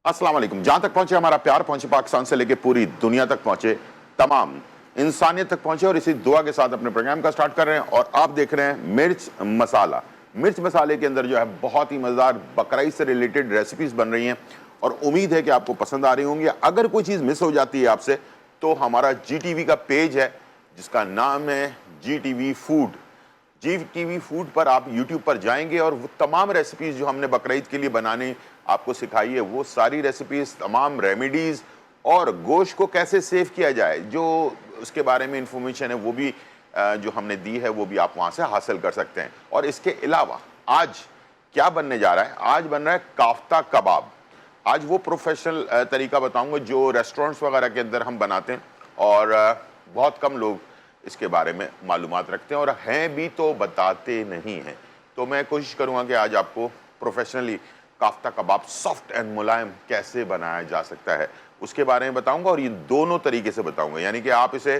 अस्सलाम वालेकुम। जहां तक पहुंचे हमारा प्यार, पहुंचे पाकिस्तान से लेके पूरी दुनिया तक पहुंचे, तमाम इंसानियत तक पहुंचे, और इसी दुआ के साथ अपने प्रोग्राम का स्टार्ट कर रहे हैं। और आप देख रहे हैं मिर्च मसाला। मिर्च मसाले के अंदर जो है बहुत ही मज़ेदार बकरीद से रिलेटेड रेसिपीज बन रही हैं और उम्मीद है कि आपको पसंद आ रही होंगी। अगर कोई चीज़ मिस हो जाती है आपसे तो हमारा GTV का पेज है जिसका नाम है GTV फूड। GTV फूड पर आप YouTube पर जाएंगे और वो तमाम रेसिपीज जो हमने बकरीद के लिए बनाने आपको सिखाई है, वो सारी रेसिपीज, तमाम रेमेडीज और गोश्त को कैसे सेव किया जाए, जो उसके बारे में इंफॉर्मेशन है वो भी जो हमने दी है वो भी आप वहां से हासिल कर सकते हैं। और इसके अलावा आज क्या बनने जा रहा है? आज बन रहा है काफ्ता कबाब। आज वो प्रोफेशनल तरीका बताऊंगा जो रेस्टोरेंट्स वगैरह के अंदर हम बनाते हैं और बहुत कम लोग इसके बारे में मालूमात रखते हैं और हैं भी तो बताते नहीं हैं। तो मैं कोशिश करूंगा कि आज आपको प्रोफेशनली काफ्ता कबाब सॉफ्ट एंड मुलायम कैसे बनाया जा सकता है उसके बारे में बताऊंगा, और ये दोनों तरीके से बताऊंगा। यानी कि आप इसे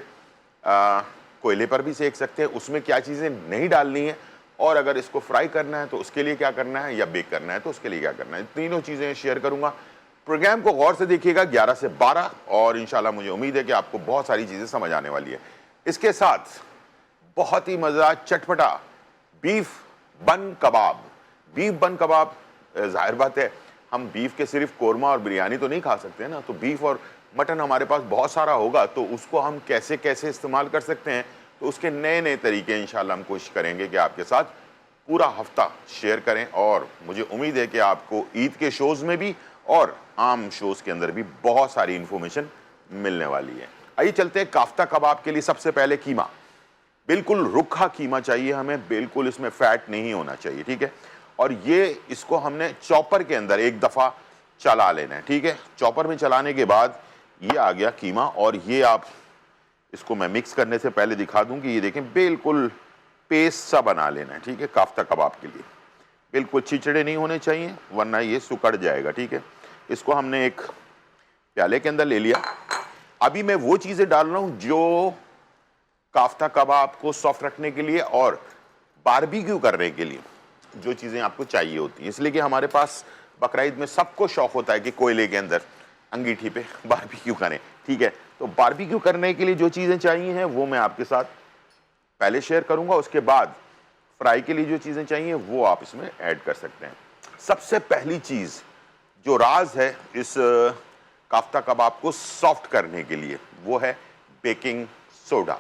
कोयले पर भी सेक सकते हैं, उसमें क्या चीज़ें नहीं डालनी है, और अगर इसको फ्राई करना है तो उसके लिए क्या करना है, या बेक करना है तो उसके लिए क्या करना है। तीनों चीज़ें शेयर करूंगा। प्रोग्राम को गौर से देखिएगा 11 से 12, और इंशाल्लाह मुझे उम्मीद है कि आपको बहुत सारी चीज़ें समझ आने वाली है। इसके साथ बहुत ही मज़ेदार चटपटा बीफ बन कबाब। बीफ बन कबाब, जाहिर बात है हम बीफ के सिर्फ कोरमा और बिरयानी तो नहीं खा सकते ना, तो बीफ और मटन हमारे पास बहुत सारा होगा, तो उसको हम कैसे कैसे इस्तेमाल कर सकते हैं, तो उसके नए नए तरीके इंशाल्लाह हम कोशिश करेंगे कि आपके साथ पूरा हफ्ता शेयर करें। और मुझे उम्मीद है कि आपको ईद के शोज़ में भी और आम शोज़ के अंदर भी बहुत सारी इंफॉर्मेशन मिलने वाली है। आइए चलते हैं काफ्ता कबाब के लिए। सबसे पहले कीमा, बिल्कुल रुखा कीमा चाहिए हमें, बिल्कुल इसमें फैट नहीं होना चाहिए, ठीक है। और ये इसको हमने चॉपर के अंदर एक दफ़ा चला लेना है, ठीक है। चॉपर में चलाने के बाद ये आ गया कीमा, और ये आप इसको मैं मिक्स करने से पहले दिखा दूं कि ये देखें बिल्कुल पेस्ट सा बना लेना है, ठीक है। काफ्ता कबाब के लिए बिल्कुल चिचड़े नहीं होने चाहिए वरना ये सुकड़ जाएगा, ठीक है। इसको हमने एक प्याले के अंदर ले लिया। अभी मैं वो चीज़ें डाल रहा हूँ जो काफ्ता कबाब को सॉफ्ट रखने के लिए और बारबेक्यू करने के लिए जो चीज़ें आपको चाहिए होती हैं, इसलिए कि हमारे पास बकरीद में सबको शौक होता है कि कोयले के अंदर अंगीठी पे बारबेक्यू करें, ठीक है। तो बारबेक्यू करने के लिए जो चीज़ें चाहिए हैं वो मैं आपके साथ पहले शेयर करूंगा, उसके बाद फ्राई के लिए जो चीज़ें चाहिए वो आप इसमें ऐड कर सकते हैं। सबसे पहली चीज़ जो राज है इस काफ्ता कबाब को सॉफ्ट करने के लिए वो है बेकिंग सोडा,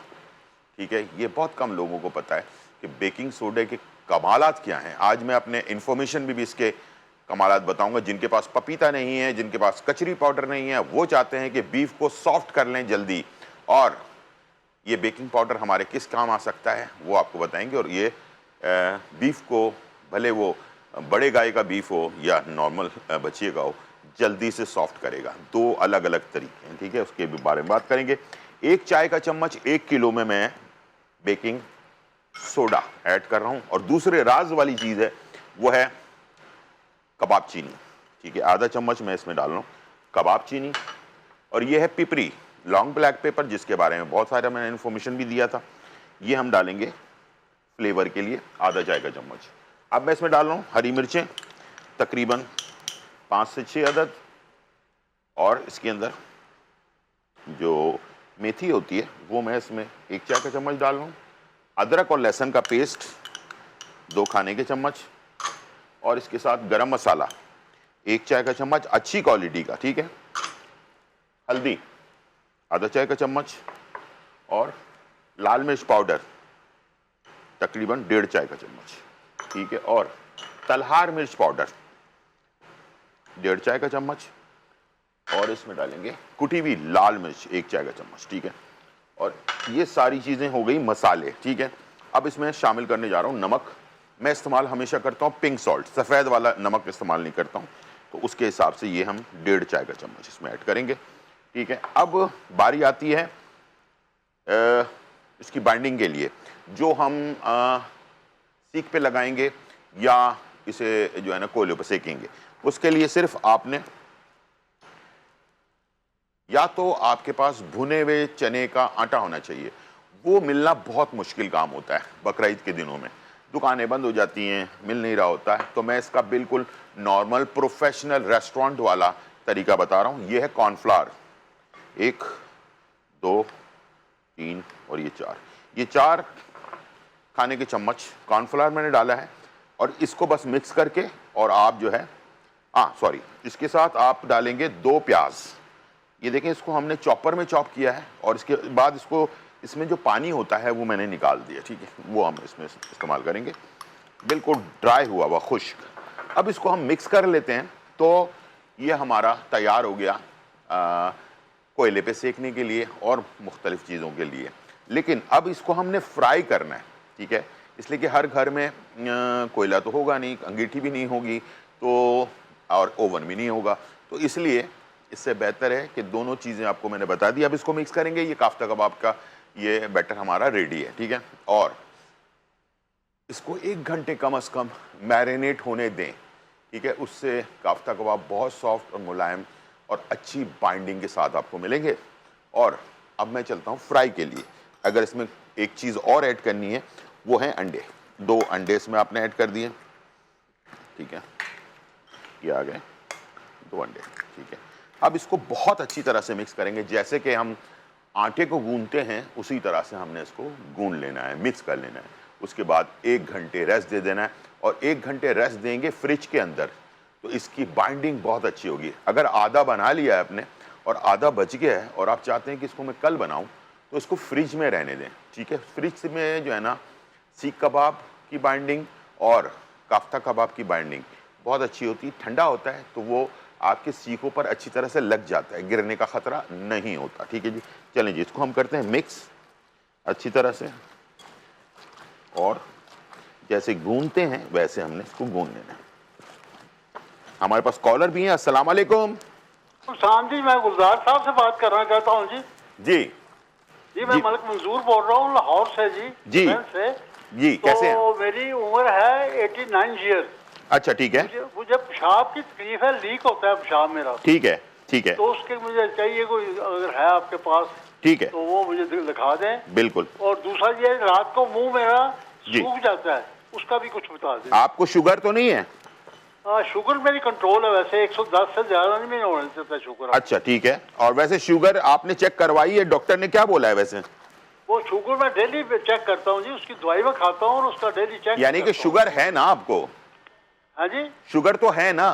ठीक है। ये बहुत कम लोगों को पता है कि बेकिंग सोडे के कमालात क्या हैं। आज मैं अपने इंफॉर्मेशन में भी इसके कमालात बताऊंगा। जिनके पास पपीता नहीं है, जिनके पास कचरी पाउडर नहीं है, वो चाहते हैं कि बीफ को सॉफ्ट कर लें जल्दी, और ये बेकिंग पाउडर हमारे किस काम आ सकता है वो आपको बताएंगे। और ये बीफ को, भले वो बड़े गाय का बीफ हो या नॉर्मल बछिए का हो, जल्दी से सॉफ्ट करेगा। दो अलग अलग तरीके हैं, ठीक है, उसके भी बारे में बात करेंगे। 1 चाय का चम्मच 1 किलो में मैं बेकिंग सोडा ऐड कर रहा हूं। और दूसरे राज वाली चीज है वो है कबाब चीनी, ठीक है। आधा चम्मच मैं इसमें डाल रहा हूं कबाब चीनी। और ये है पिपरी, लॉन्ग ब्लैक पेपर, जिसके बारे में बहुत सारा मैंने इन्फॉर्मेशन भी दिया था। ये हम डालेंगे फ्लेवर के लिए आधा चाय का चम्मच। अब मैं इसमें डाल रहा हूं हरी मिर्चें तकरीबन 5 से 6 अदद, और इसके अंदर जो मेथी होती है वो मैं इसमें 1 चाय का चम्मच डाल रहा हूं। अदरक और लहसुन का पेस्ट 2 खाने के चम्मच, और इसके साथ गरम मसाला 1 चाय का चम्मच अच्छी क्वालिटी का, ठीक है। हल्दी आधा चाय का चम्मच, और लाल मिर्च पाउडर तकरीबन 1.5 चाय का चम्मच, ठीक है। और तलहार मिर्च पाउडर 1.5 चाय का चम्मच, और इसमें डालेंगे कुटी हुई लाल मिर्च 1 चाय का चम्मच, ठीक है। और ये सारी चीज़ें हो गई मसाले, ठीक है। अब इसमें शामिल करने जा रहा हूँ नमक। मैं इस्तेमाल हमेशा करता हूँ पिंक सॉल्ट, सफ़ेद वाला नमक इस्तेमाल नहीं करता हूँ, तो उसके हिसाब से ये हम 1.5 चाय का चम्मच इसमें ऐड करेंगे, ठीक है। अब बारी आती है इसकी बाइंडिंग के लिए, जो हम सीख पे लगाएंगे या इसे जो है ना कोयले पर सेकेंगे। उसके लिए सिर्फ आपने, या तो आपके पास भुने हुए चने का आटा होना चाहिए, वो मिलना बहुत मुश्किल काम होता है बकरीद के दिनों में, दुकानें बंद हो जाती हैं, मिल नहीं रहा होता है। तो मैं इसका बिल्कुल नॉर्मल प्रोफेशनल रेस्टोरेंट वाला तरीका बता रहा हूँ। ये है कॉर्नफ्लावर, 1 2 3 और ये 4, ये 4 खाने के चम्मच कॉर्नफ्लावर मैंने डाला है। और इसको बस मिक्स करके, और आप जो है सॉरी, इसके साथ आप डालेंगे 2 प्याज। ये देखें, इसको हमने चॉपर में चॉप किया है, और इसके बाद इसको, इसमें जो पानी होता है वो मैंने निकाल दिया, ठीक है, वो हम इसमें इस्तेमाल करेंगे। बिल्कुल ड्राई हुआ हुआ, खुश्क। अब इसको हम मिक्स कर लेते हैं। तो ये हमारा तैयार हो गया कोयले पे सेकने के लिए और मुख्तलिफ चीज़ों के लिए। लेकिन अब इसको हमने फ्राई करना है, ठीक है, इसलिए कि हर घर में कोयला तो होगा नहीं, अंगीठी भी नहीं होगी, तो और ओवन भी नहीं होगा, तो इसलिए इससे बेहतर है कि दोनों चीज़ें आपको मैंने बता दी। अब इसको मिक्स करेंगे। ये काफ्ता कबाब का ये बैटर हमारा रेडी है, ठीक है, और इसको 1 घंटे कम से कम मैरिनेट होने दें, ठीक है। उससे काफ्ता कबाब बहुत सॉफ्ट और मुलायम और अच्छी बाइंडिंग के साथ आपको मिलेंगे। और अब मैं चलता हूँ फ्राई के लिए। अगर इसमें एक चीज़ और ऐड करनी है, वो है अंडे। 2 अंडे इसमें आपने ऐड कर दिए, ठीक है, ये आ गए 2 अंडे, ठीक है। अब इसको बहुत अच्छी तरह से मिक्स करेंगे, जैसे कि हम आटे को गूंदते हैं उसी तरह से हमने इसको गूंद लेना है, मिक्स कर लेना है। उसके बाद 1 घंटे रेस्ट दे देना है, और 1 घंटे रेस्ट देंगे फ्रिज के अंदर, तो इसकी बाइंडिंग बहुत अच्छी होगी। अगर आधा बना लिया है आपने और आधा बच गया है और आप चाहते हैं कि इसको मैं कल बनाऊं, तो इसको फ्रिज में रहने दें, ठीक है। फ्रिज में जो है ना, सीख कबाब की बाइंडिंग और काफ्ता कबाब की बाइंडिंग बहुत अच्छी होती है। ठंडा होता है तो वो आपके सीखों पर अच्छी तरह से लग जाता है, गिरने का खतरा नहीं होता, ठीक है जी। चलें जी, इसको हम करते हैं मिक्स अच्छी तरह से, और जैसे गूंदते हैं वैसे हमने इसको गूंद लेना है। हमारे पास कॉलर भी हैं। अस्सलाम वालेकुम। जी, मैं गुलजार साहब से बात करना चाहता हूँ जी। जी मैं मलिक मंजूर बोल रहा हूँ, लाहौर से जी से। जी, कैसे हैं? तो मेरी उम्र है 89 ईयर। अच्छा, ठीक है। मुझे पेशाब की तकलीफ है, लीक होता है पेशाब मेरा। ठीक है, ठीक है। तो उसके मुझे चाहिए कोई, अगर है आपके पास, ठीक है, तो वो मुझे दिखा दें। बिल्कुल। और दूसरा ये, रात को मुंह मेरा सूख जाता है, उसका भी कुछ बता दें। आपको शुगर तो नहीं है? शुगर मेरी कंट्रोल है, वैसे 110 से ज्यादा नहीं होने देता शुगर। अच्छा, ठीक है। और वैसे शुगर आपने चेक करवाई है? डॉक्टर ने क्या बोला है वैसे? वो शुगर मैं डेली चेक करता हूँ जी, उसकी दवाई में खाता हूँ और उसका डेली चेक। यानी कि शुगर है ना आपको? हाँ जी, शुगर तो है ना?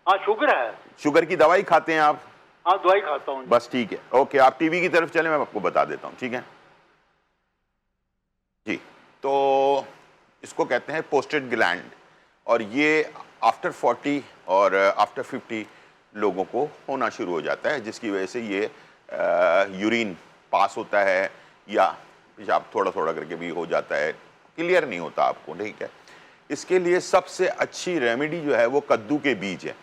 हाँ शुगर है। शुगर की दवाई खाते हैं आप? हाँ, दवाई खाता हूँ। बस ठीक है, ओके। आप टीवी की तरफ चले, मैं आपको बता देता हूँ, ठीक है जी। तो इसको कहते हैं पोस्टेड ग्लैंड, और ये आफ्टर 40 और आफ्टर 50 लोगों को होना शुरू हो जाता है, जिसकी वजह से ये यूरिन पास होता है, या पेशाब थोड़ा थोड़ा करके भी हो जाता है, क्लियर नहीं होता आपको, ठीक है। इसके लिए सबसे अच्छी रेमेडी जो है वो कद्दू के बीज है।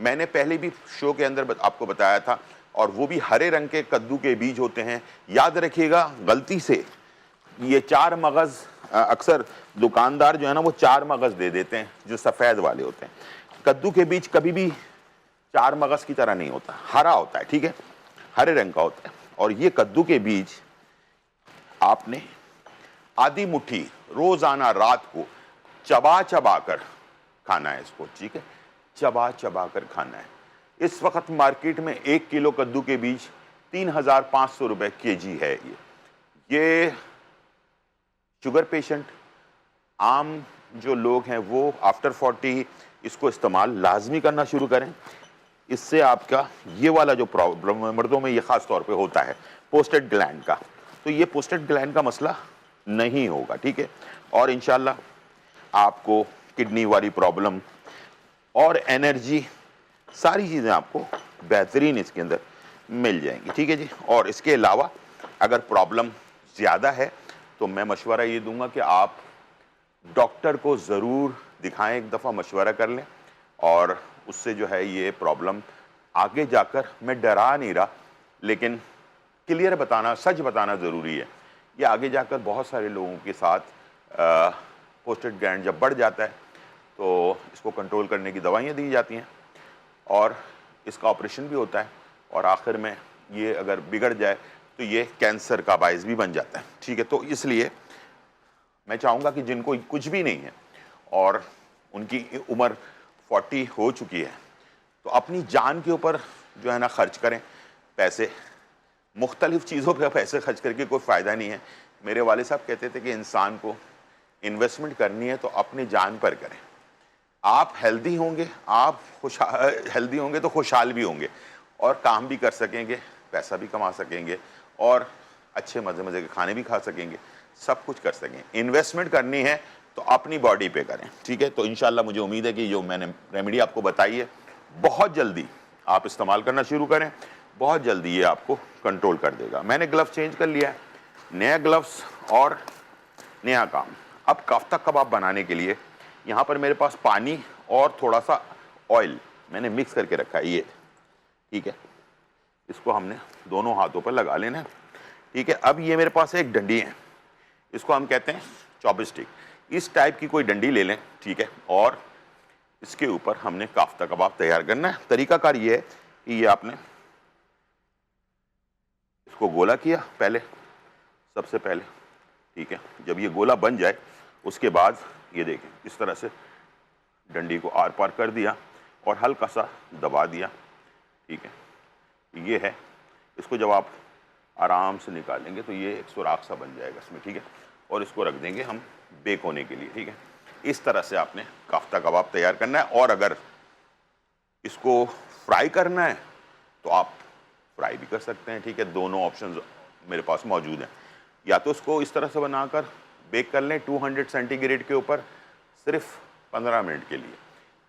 मैंने पहले भी शो के अंदर आपको बताया था, और वो भी हरे रंग के कद्दू के बीज होते हैं। याद रखिएगा, गलती से ये 4 मगज़, अक्सर दुकानदार जो है ना वो 4 मगज़ दे देते हैं जो सफ़ेद वाले होते हैं। कद्दू के बीज कभी भी 4 मगज़ की तरह नहीं होता, हरा होता है, ठीक है, हरे रंग का होता है। और ये कद्दू के बीज आपने आधी मुट्ठी रोज़ाना रात को चबा चबा कर खाना है इसको, ठीक है, चबा चबा कर खाना है। इस वक्त मार्केट में 1 किलो कद्दू के बीज 3,500 रुपये केजी है। ये शुगर पेशेंट, आम जो लोग हैं, वो आफ्टर 40 इसको इस्तेमाल लाजमी करना शुरू करें। इससे आपका ये वाला जो प्रॉब्लम है मर्दों में, ये ख़ास तौर पे होता है पोस्टेड ग्लैंड का, तो ये पोस्टेड ग्लैंड का मसला नहीं होगा, ठीक है। और इंशाल्लाह आपको किडनी वाली प्रॉब्लम और एनर्जी, सारी चीज़ें आपको बेहतरीन इसके अंदर मिल जाएंगी, ठीक है जी। और इसके अलावा अगर प्रॉब्लम ज़्यादा है तो मैं मशवरा ये दूंगा कि आप डॉक्टर को ज़रूर दिखाएं, एक दफ़ा मशवरा कर लें, और उससे जो है ये प्रॉब्लम आगे जाकर, मैं डरा नहीं रहा, लेकिन क्लियर बताना, सच बताना ज़रूरी है। ये आगे जाकर बहुत सारे लोगों के साथ पोस्टेड ग्लैंड जब बढ़ जाता है तो इसको कंट्रोल करने की दवाइयाँ दी जाती हैं, और इसका ऑपरेशन भी होता है, और आखिर में ये अगर बिगड़ जाए तो ये कैंसर का बायस भी बन जाता है, ठीक है। तो इसलिए मैं चाहूँगा कि जिनको कुछ भी नहीं है और उनकी उम्र 40 हो चुकी है, तो अपनी जान के ऊपर जो है ना खर्च करें पैसे, मुख्तलिफ चीज़ों पे पैसे खर्च करके कोई फ़ायदा नहीं है। मेरे वाले साहब कहते थे कि इंसान को इन्वेस्टमेंट करनी है तो अपनी जान पर करें। आप हेल्दी होंगे, आप हेल्दी होंगे तो खुशहाल भी होंगे और काम भी कर सकेंगे, पैसा भी कमा सकेंगे और अच्छे मज़े मज़े के खाने भी खा सकेंगे, सब कुछ कर सकेंगे। इन्वेस्टमेंट करनी है तो अपनी बॉडी पे करें, ठीक है। तो इंशाल्लाह मुझे उम्मीद है कि जो मैंने रेमेडी आपको बताई है बहुत जल्दी आप इस्तेमाल करना शुरू करें, बहुत जल्दी ये आपको कंट्रोल कर देगा। मैंने ग्लव्स चेंज कर लिया है, नया ग्लव्स और नया काम। अब काफ्ता कबाब बनाने के लिए यहाँ पर मेरे पास पानी और थोड़ा सा ऑयल मैंने मिक्स करके रखा है, ये ठीक है। इसको हमने दोनों हाथों पर लगा लेना है, ठीक है। अब ये मेरे पास एक डंडी है, इसको हम कहते हैं चॉपस्टिक। इस टाइप की कोई डंडी ले लें, ठीक है, और इसके ऊपर हमने काफ्ता कबाब तैयार करना है। तरीकाकार ये है कि ये आपने इसको गोला किया पहले, सबसे पहले, ठीक है। जब ये गोला बन जाए उसके बाद ये देखें इस तरह से डंडी को आर पार कर दिया और हल्का सा दबा दिया, ठीक है। ये है, इसको जब आप आराम से निकालेंगे तो ये एक सुराख सा बन जाएगा इसमें, ठीक है। और इसको रख देंगे हम बेक होने के लिए, ठीक है। इस तरह से आपने काफ्ता कबाब तैयार करना है। और अगर इसको फ्राई करना है तो आप फ्राई भी कर सकते हैं, ठीक है। दोनों ऑप्शंस मेरे पास मौजूद हैं। या तो इसको इस तरह से बनाकर बेक कर लें 200 सेंटीग्रेड के ऊपर सिर्फ 15 मिनट के लिए।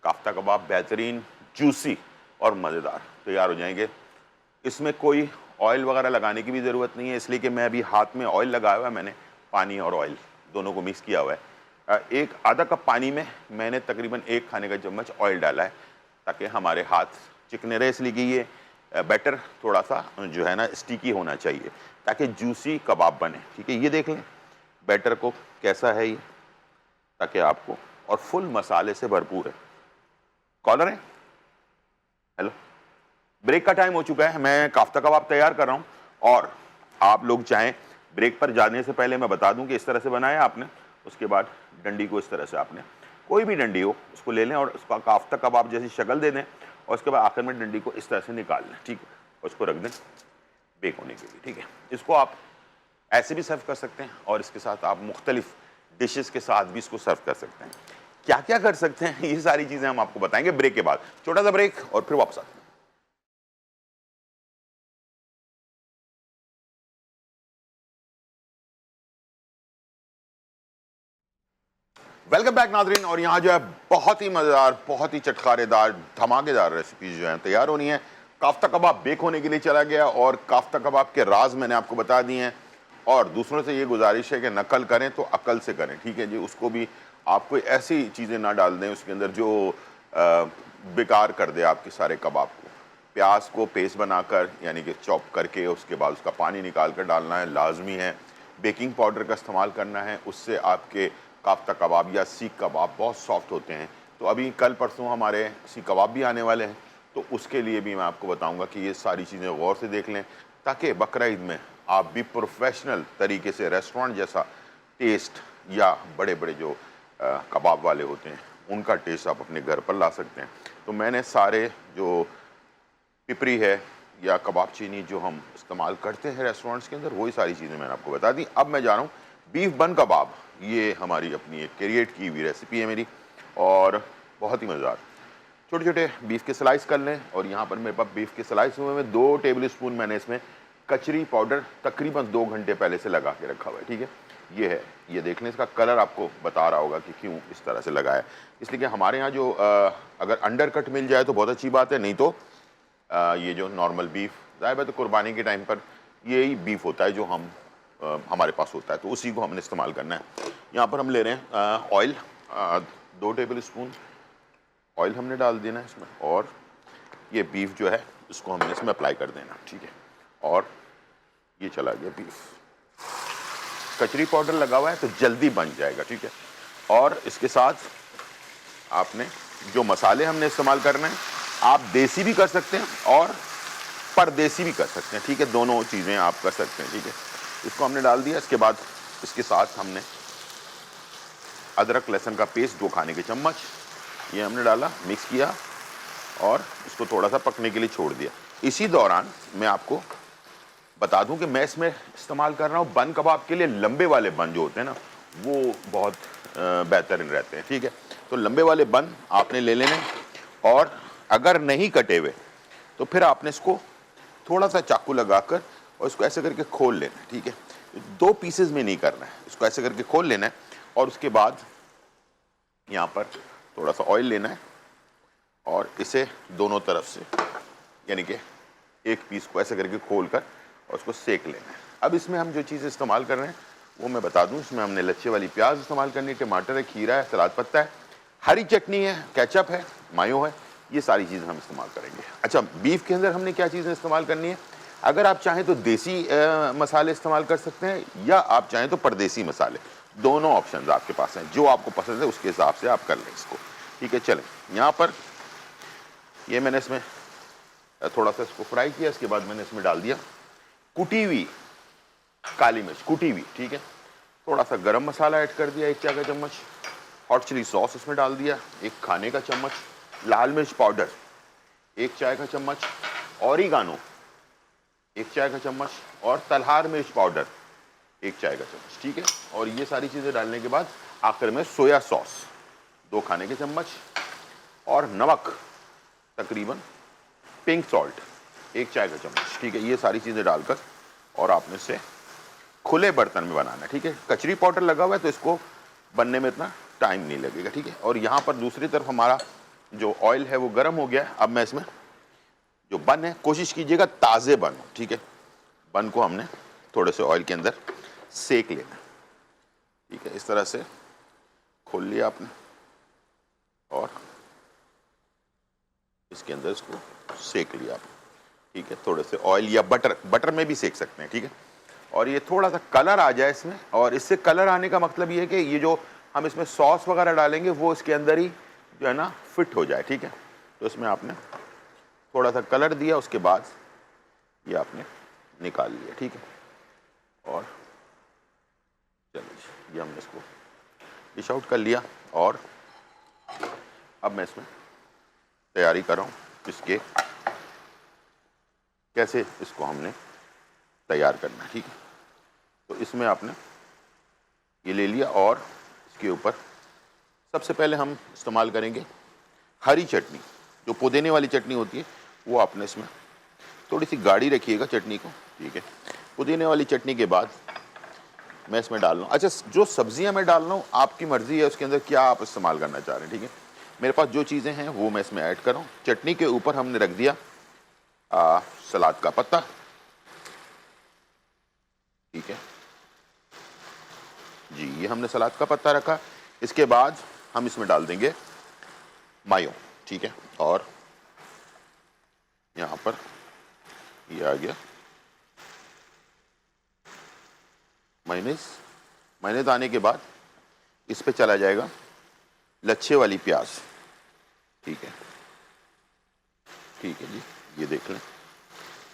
काफ्ता कबाब बेहतरीन, जूसी और मज़ेदार तैयार हो जाएंगे। इसमें कोई ऑयल वगैरह लगाने की भी ज़रूरत नहीं है, इसलिए कि मैं अभी हाथ में ऑयल लगाया हुआ है, मैंने पानी और ऑयल दोनों को मिक्स किया हुआ है। एक आधा कप पानी में मैंने तकरीबन 1 खाने का चम्मच ऑयल डाला है ताकि हमारे हाथ चिकने रहे, इसलिए कि ये बैटर थोड़ा सा जो है ना स्टिकी होना चाहिए ताकि जूसी कबाब बने, ठीक है। ये देख लें बैटर को कैसा है ये, ताकि आपको, और फुल मसाले से भरपूर है। कॉलर है, हेलो, ब्रेक का टाइम हो चुका है, मैं काफ्ता कबाब तैयार कर रहा हूँ। और आप लोग चाहें ब्रेक पर जाने से पहले मैं बता दूं कि इस तरह से बनाया आपने, उसके बाद डंडी को इस तरह से आपने, कोई भी डंडी हो उसको ले लें और उसका काफ्ता कबाब जैसी शक्ल दे दें और उसके बाद आखिर में डंडी को इस तरह से निकाल लें, ठीक है, और उसको रख दें बेक होने के लिए, ठीक है। इसको आप ऐसे भी सर्व कर सकते हैं और इसके साथ आप मुख्तलिफ डिशेस के साथ भी इसको सर्व कर सकते हैं। क्या क्या कर सकते हैं ये सारी चीज़ें हम आपको बताएंगे ब्रेक के बाद। छोटा सा ब्रेक और फिर वापस आते हैं। वेलकम बैक नाजरीन। और यहाँ जो है बहुत ही मज़ेदार, बहुत ही चटखारेदार, धमाकेदार रेसिपीज जो हैं तैयार होनी है। काफ्ता कबाब बेक होने के लिए चला गया और काफ्ता कबाब के राज मैंने आपको बता दिए हैं। और दूसरों से ये गुजारिश है कि नकल करें तो अकल से करें, ठीक है जी। उसको भी आप कोई ऐसी चीज़ें ना डाल दें उसके अंदर जो बेकार कर दे आपके सारे कबाब को। प्याज को पेस्ट बनाकर यानी कि चॉप करके उसके बाद उसका पानी निकाल कर डालना है, लाजमी है। बेकिंग पाउडर का इस्तेमाल करना है, उससे आपके काफ्ता कबाब या सीख कबाब बहुत सॉफ्ट होते हैं। तो अभी कल परसों हमारे सीख कबाब भी आने वाले हैं, तो उसके लिए भी मैं आपको बताऊंगा कि ये सारी चीज़ें गौर से देख लें ताकि बकरा ईद में आप भी प्रोफेशनल तरीके से रेस्टोरेंट जैसा टेस्ट या बड़े बड़े जो कबाब वाले होते हैं उनका टेस्ट आप अपने घर पर ला सकते हैं। तो मैंने सारे जो पिपरी है या कबाब चीनी जो हम इस्तेमाल करते हैं रेस्टोरेंट्स के अंदर, वही सारी चीज़ें मैंने आपको बता दी। अब मैं जा रहा हूँ बीफ बन कबाब, ये हमारी अपनी एक क्रिएट की हुई रेसिपी है मेरी और बहुत ही मज़ेदार। छोटे छोटे बीफ के स्लाइस कर लें और यहाँ पर मेरे पास बीफ के स्लाइस हुए में 2 टेबल स्पून मैंने इसमें कचरी पाउडर तकरीबन 2 घंटे पहले से लगा के रखा हुआ है, ठीक है। ये है, ये देख लें, इसका कलर आपको बता रहा होगा कि क्यों इस तरह से लगाया है। इसलिए कि हमारे यहाँ जो अगर अंडर कट मिल जाए तो बहुत अच्छी बात है, नहीं तो ये जो नॉर्मल बीफ ज़ाहिर है तो कुर्बानी के टाइम पर यही बीफ होता है जो हम हमारे पास होता है, तो उसी को हमने इस्तेमाल करना है। यहाँ पर हम ले रहे हैं ऑयल, 2 टेबल स्पून ऑयल हमने डाल देना है इसमें और ये बीफ जो है इसको हमने इसमें अप्लाई कर देना, ठीक है। और ये चला गया बीफ, कचरी पाउडर लगा हुआ है तो जल्दी बन जाएगा, ठीक है। और इसके साथ आपने जो मसाले हमने इस्तेमाल करने हैं, आप देसी भी कर सकते हैं और परदेसी भी कर सकते हैं, ठीक है। दोनों चीज़ें आप कर सकते हैं, ठीक है। इसको हमने डाल दिया। इसके बाद इसके साथ हमने अदरक लहसुन का पेस्ट 2 खाने के चम्मच ये हमने डाला, मिक्स किया और इसको थोड़ा सा पकने के लिए छोड़ दिया। इसी दौरान मैं आपको बता दूं कि मैं इसमें इस्तेमाल कर रहा हूं बन कबाब के लिए लंबे वाले बन जो होते हैं ना, वो बहुत बेहतरीन रहते हैं। ठीक है, तो लंबे वाले बन आपने ले लेने, और अगर नहीं कटे हुए तो फिर आपने इसको थोड़ा सा चाकू लगाकर और इसको ऐसे करके खोल लेना है। ठीक है, 2 पीसेस में नहीं करना है, इसको ऐसे करके खोल लेना है, और उसके बाद यहाँ पर थोड़ा सा ऑयल लेना है और इसे दोनों तरफ से, यानी कि एक पीस को ऐसे करके खोल कर और उसको सेक लेना है। अब इसमें हम जो चीज़ इस्तेमाल कर रहे हैं वो मैं बता दूं। इसमें हमने लच्छे वाली प्याज इस्तेमाल करनी है, टमाटर है, खीरा है, सलाद पत्ता है, हरी चटनी है, केचप है, मायो है, ये सारी चीज़ें हम इस्तेमाल करेंगे। अच्छा, बीफ के अंदर हमने क्या चीज़ें इस्तेमाल करनी है? अगर आप चाहें तो देसी मसाले इस्तेमाल कर सकते हैं, या आप चाहें तो परदेसी मसाले, दोनों ऑप्शंस आपके पास हैं। जो आपको पसंद है उसके हिसाब से आप कर लें इसको। ठीक है, चलें, यहाँ पर ये मैंने इसमें थोड़ा सा इसको फ्राई किया, इसके बाद मैंने इसमें डाल दिया कुटी हुई काली मिर्च, कुटी हुई। ठीक है, थोड़ा सा गरम मसाला ऐड कर दिया 1 चाय का चम्मच, हॉट चिली सॉस इसमें डाल दिया 1 खाने का चम्मच, लाल मिर्च पाउडर 1 चाय का चम्मच, ऑरिगानो 1 चाय का चम्मच, और तलहार मिर्च पाउडर 1 चाय का चम्मच। ठीक है, और ये सारी चीज़ें डालने के बाद आखिर में सोया सॉस 2 खाने के चम्मच, और नमक तकरीबन पिंक सॉल्ट 1 चाय का चम्मच। ठीक है, ये सारी चीज़ें डालकर और आपने इसे खुले बर्तन में बनाना है। ठीक है, कचरी पाउडर लगा हुआ है तो इसको बनने में इतना टाइम नहीं लगेगा। ठीक है, और यहाँ पर दूसरी तरफ हमारा जो ऑयल है वो गर्म हो गया है। अब मैं इसमें जो बन है, कोशिश कीजिएगा ताज़े बन हो। ठीक है, बन को हमने थोड़े से ऑयल के अंदर सेक लेना। ठीक है, इस तरह से खोल लिया आपने और इसके अंदर इसको सेक लिया आपने। ठीक है, थोड़े से ऑयल या बटर में भी सेक सकते हैं। ठीक है, और ये थोड़ा सा कलर आ जाए इसमें, और इससे कलर आने का मतलब ये है कि ये जो हम इसमें सॉस वगैरह डालेंगे वो इसके अंदर ही जो है ना फिट हो जाए। ठीक है, तो इसमें आपने थोड़ा सा कलर दिया, उसके बाद ये आपने निकाल लिया। ठीक है, और चलिए ये हमने इसको डिश आउट कर लिया, और अब मैं इसमें तैयारी कर रहा हूँ इसके, कैसे इसको हमने तैयार करना है। ठीक है, तो इसमें आपने ये ले लिया, और इसके ऊपर सबसे पहले हम इस्तेमाल करेंगे हरी चटनी, जो पुदीने वाली चटनी होती है वो आपने इसमें थोड़ी सी गाढ़ी रखिएगा चटनी को। ठीक है, पुदीने वाली चटनी के बाद मैं इसमें डाल रहा हूँ, अच्छा जो सब्जियां मैं डाल रहा हूँ आपकी मर्जी है उसके अंदर क्या आप इस्तेमाल करना चाह रहे हैं। ठीक है, मेरे पास जो चीज़ें हैं वो मैं इसमें ऐड कर रहा हूँ। चटनी के ऊपर हमने रख दिया सलाद का पत्ता। ठीक है जी, ये हमने सलाद का पत्ता रखा। इसके बाद हम इसमें डाल देंगे मायो। ठीक है, और यहाँ पर ये आ गया मायोनेज़ आने के बाद इस पे चला जाएगा लच्छे वाली प्याज। ठीक है, ठीक है जी, ये देख लें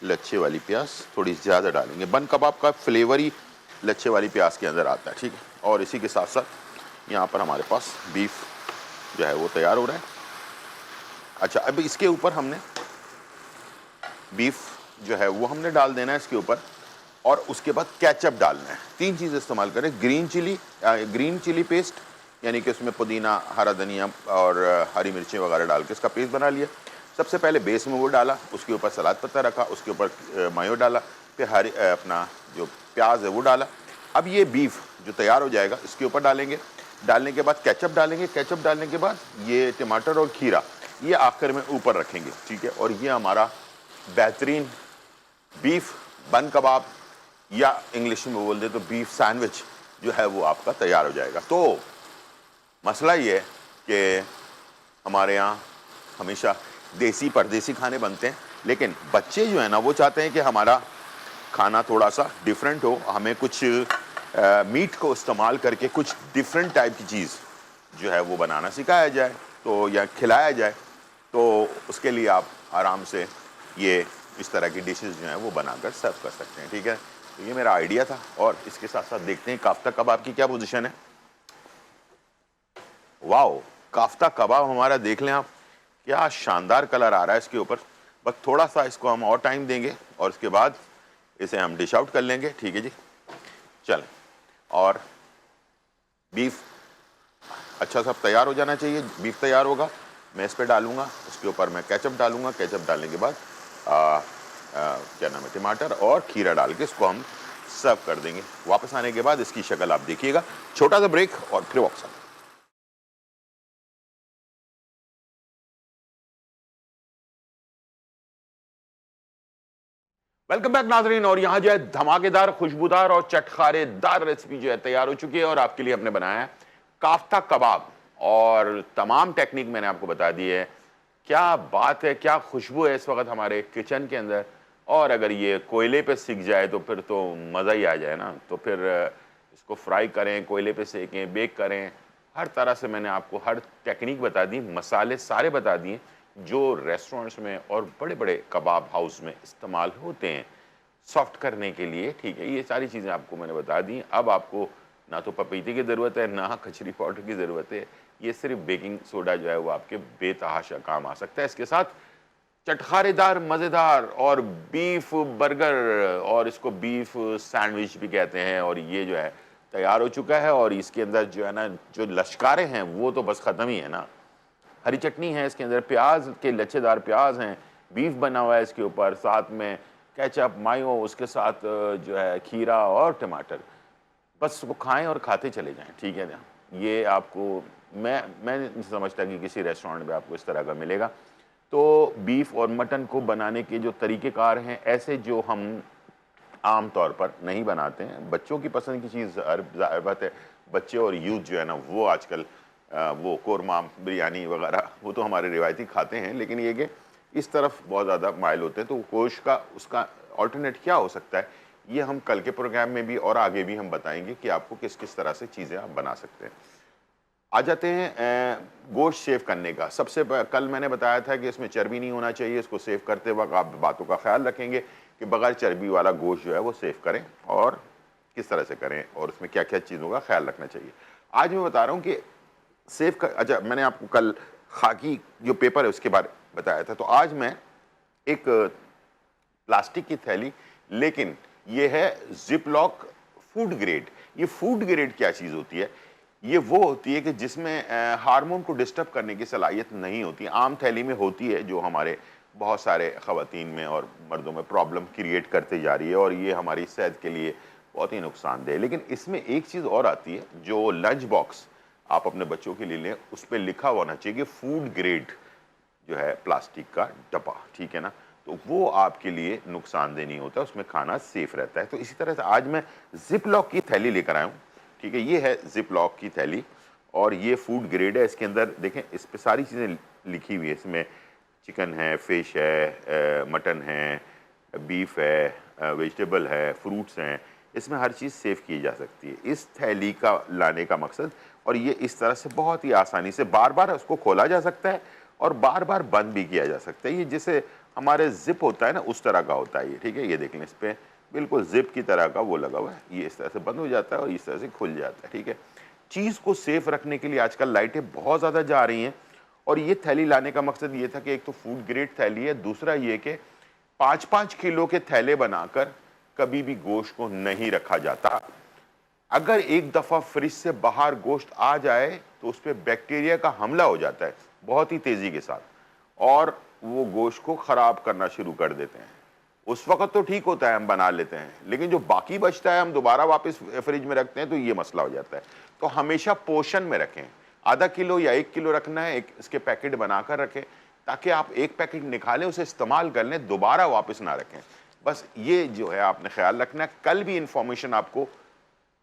लच्छे वाली प्याज थोड़ी ज़्यादा डालेंगे, बन कबाब का फ्लेवर ही लच्छे वाली प्याज के अंदर आता है। ठीक है, और इसी के साथ साथ यहाँ पर हमारे पास बीफ जो है वो तैयार हो रहा है। अच्छा, अब इसके ऊपर हमने बीफ जो है वो हमने डाल देना है इसके ऊपर, और उसके बाद केचप डालना है। 3 चीज़ इस्तेमाल करें, ग्रीन चिली पेस्ट, यानी कि उसमें पुदीना, हरा धनिया और हरी मिर्चें वगैरह डाल के इसका पेस्ट बना लिया। सबसे पहले बेस में वो डाला, उसके ऊपर सलाद पत्ता रखा, उसके ऊपर मायो डाला, फिर हरी अपना जो प्याज है वो डाला। अब ये बीफ जो तैयार हो जाएगा इसके ऊपर डालेंगे, डालने के बाद केचप डालेंगे, केचप डालने के बाद ये टमाटर और खीरा ये आखिर में ऊपर रखेंगे। ठीक है, और ये हमारा बेहतरीन बीफ बन कबाब, या इंग्लिश में बोल दे तो बीफ सैंडविच जो है वो आपका तैयार हो जाएगा। तो मसला ये है कि हमारे यहाँ हमेशा देसी परदेसी खाने बनते हैं, लेकिन बच्चे जो है ना वो चाहते हैं कि हमारा खाना थोड़ा सा डिफरेंट हो, हमें कुछ मीट को इस्तेमाल करके कुछ डिफरेंट टाइप की चीज़ जो है वो बनाना सिखाया जाए तो या खिलाया जाए। तो उसके लिए आप आराम से ये इस तरह की डिशेस जो हैं वो बनाकर सर्व कर सकते हैं। ठीक है, तो ये मेरा आइडिया था, और इसके साथ साथ देखते हैं काफ्ता कबाब की क्या पोजीशन है। वाओ, काफ्ता कबाब हमारा देख लें आप, क्या शानदार कलर आ रहा है इसके ऊपर। बस थोड़ा सा इसको हम और टाइम देंगे और उसके बाद इसे हम डिश आउट कर लेंगे। ठीक है जी, चलें। और बीफ अच्छा सा तैयार हो जाना चाहिए। बीफ तैयार होगा, मैं इस पर डालूंगा, उसके ऊपर मैं केचप डालूंगा। केचप डालने के बाद क्या नाम है, टमाटर और खीरा डाल के इसको हम सर्व कर देंगे। वापस आने के बाद इसकी शक्ल आप देखिएगा। छोटा सा ब्रेक और फिर वापस आएंगे। वेलकम बैक नाजरीन। और यहाँ जो है धमाकेदार, खुशबूदार और चटखारेदार रेसिपी जो है तैयार हो चुकी है और आपके लिए हमने बनाया है काफ्ता कबाब। और तमाम टेक्निक मैंने आपको बता दी है। क्या बात है, क्या खुशबू है इस वक्त हमारे किचन के अंदर। और अगर ये कोयले पे सिक जाए तो फिर तो मज़ा ही आ जाए ना। तो फिर इसको फ्राई करें, कोयले पे सेकें, बेक करें, हर तरह से मैंने आपको हर टेक्निक बता दी, मसाले सारे बता दिए जो रेस्टोरेंट्स में और बड़े बड़े कबाब हाउस में इस्तेमाल होते हैं सॉफ्ट करने के लिए। ठीक है, ये सारी चीज़ें आपको मैंने बता दी। अब आपको ना तो पपीते की ज़रूरत है, ना कचरी पाउडर की ज़रूरत है। ये सिर्फ बेकिंग सोडा जो है वो आपके बेतहाशा काम आ सकता है। इसके साथ चटखारेदार, मज़ेदार और बीफ बर्गर, और इसको बीफ सैंडविच भी कहते हैं। और ये जो है तैयार हो चुका है। और इसके अंदर जो है ना, जो लश्कारे हैं वो तो बस ख़त्म ही है ना। हरी चटनी है इसके अंदर, प्याज के लच्छेदार प्याज हैं, बीफ बना हुआ है इसके ऊपर, साथ में केचप, मायो, उसके साथ जो है खीरा और टमाटर। बस वो खाएं और खाते चले जाएं। ठीक है ना। ये आपको मैं नहीं समझता कि किसी रेस्टोरेंट में आपको इस तरह का मिलेगा। तो बीफ और मटन को बनाने के जो तरीक़ेकार हैं, ऐसे जो हम आम तौर पर नहीं बनाते हैं। बच्चों की पसंद की चीज़ ज़ाहिर बात है, बच्चे और यूथ जो है ना वो आजकल वो कोरमा, बिरयानी वगैरह वो तो हमारे रिवायती खाते हैं, लेकिन ये कि इस तरफ बहुत ज़्यादा माइल होते हैं। तो गोश्त का उसका ऑल्टरनेट क्या हो सकता है, ये हम कल के प्रोग्राम में भी और आगे भी हम बताएंगे कि आपको किस किस तरह से चीज़ें आप बना सकते हैं। आ जाते हैं गोश्त सेव करने का। कल मैंने बताया था कि इसमें चर्बी नहीं होना चाहिए। इसको सेव करते वक्त आप बातों का ख्याल रखेंगे कि बगैर चर्बी वाला गोश्त जो है वो सेव करें और किस तरह से करें और उसमें क्या क्या चीज़ों का ख्याल रखना चाहिए। आज मैं बता रहा हूँ कि सेव कर, अच्छा मैंने आपको कल खाकी जो पेपर है उसके बारे में बताया था। तो आज मैं एक प्लास्टिक की थैली, लेकिन ये है जिपलॉक फूड ग्रेड। ये फूड ग्रेड क्या चीज़ होती है? ये वो होती है कि जिसमें हार्मोन को डिस्टर्ब करने की सलाहियत नहीं होती। आम थैली में होती है जो हमारे बहुत सारे ख़वातीन में और मर्दों में प्रॉब्लम क्रिएट करते जा रही है और ये हमारी सेहत के लिए बहुत ही नुकसानदेह है। लेकिन इसमें एक चीज़ और आती है, जो लंच बॉक्स आप अपने बच्चों के लिए लें उस पर लिखा होना चाहिए कि फूड ग्रेड जो है प्लास्टिक का डब्बा। ठीक है ना। तो वो आपके लिए नुकसानदेह नहीं होता, उसमें खाना सेफ रहता है। तो इसी तरह से आज मैं जिप लॉक की थैली लेकर आया हूँ। ठीक है, ये है जिप लॉक की थैली और ये फूड ग्रेड है। इसके अंदर देखें, इस पर सारी चीज़ें लिखी हुई है। इसमें चिकन है, फिश है, मटन है, बीफ है, वेजिटेबल है, फ्रूट्स हैं। इसमें हर चीज़ सेव की जा सकती है। इस थैली का लाने का मकसद, और ये इस तरह से बहुत ही आसानी से बार बार उसको खोला जा सकता है और बार बार बंद भी किया जा सकता है। ये जैसे हमारे जिप होता है ना, उस तरह का होता है ये। ठीक है, ये देख लें, इस पर बिल्कुल जिप की तरह का वो लगा हुआ है। ये इस तरह से बंद हो जाता है और इस तरह से खुल जाता है। ठीक है, चीज़ को सेफ रखने के लिए आजकल लाइटें बहुत ज़्यादा जा रही हैं और ये थैली लाने का मकसद ये था कि एक तो फूड ग्रेड थैली है, दूसरा ये कि 5-5 किलो के थैले बनाकर कभी भी गोश्त को नहीं रखा जाता। अगर एक दफ़ा फ्रिज से बाहर गोश्त आ जाए तो उस पर बैक्टीरिया का हमला हो जाता है बहुत ही तेज़ी के साथ और वो गोश्त को ख़राब करना शुरू कर देते हैं। उस वक़्त तो ठीक होता है, हम बना लेते हैं, लेकिन जो बाकी बचता है हम दोबारा वापस फ्रिज में रखते हैं तो ये मसला हो जाता है। तो हमेशा पोर्शन में रखें। आधा किलो या 1 किलो रखना है, एक इसके पैकेट बनाकर रखें ताकि आप एक पैकेट निकालें, उसे इस्तेमाल कर लें, दोबारा वापस ना रखें। बस ये जो है आपने ख्याल रखना है। कल भी इंफॉर्मेशन आपको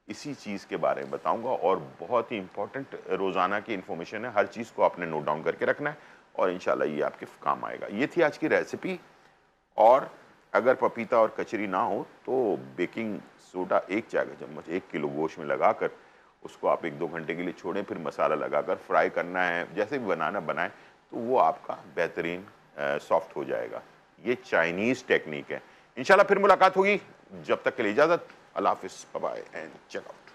इसी चीज़ के बारे में बताऊंगा और बहुत ही इंपॉर्टेंट रोज़ाना की इन्फॉर्मेशन है। हर चीज़ को आपने नोट डाउन करके रखना है और इंशाल्लाह ये आपके काम आएगा। ये थी आज की रेसिपी। और अगर पपीता और कचरी ना हो तो बेकिंग सोडा 1 चाय का चम्मच 1 किलो गोश्त में लगाकर उसको आप 1-2 घंटे के लिए छोड़ें, फिर मसाला लगाकर फ्राई करना है, जैसे भी बनाना बनाएं, तो वो आपका बेहतरीन सॉफ्ट हो जाएगा। ये चाइनीज़ टेक्निक है। इंशाल्लाह फिर मुलाकात होगी, जब तक के लिए इजाज़त। अल्लाह हाफ़िज़, bye bye and check out.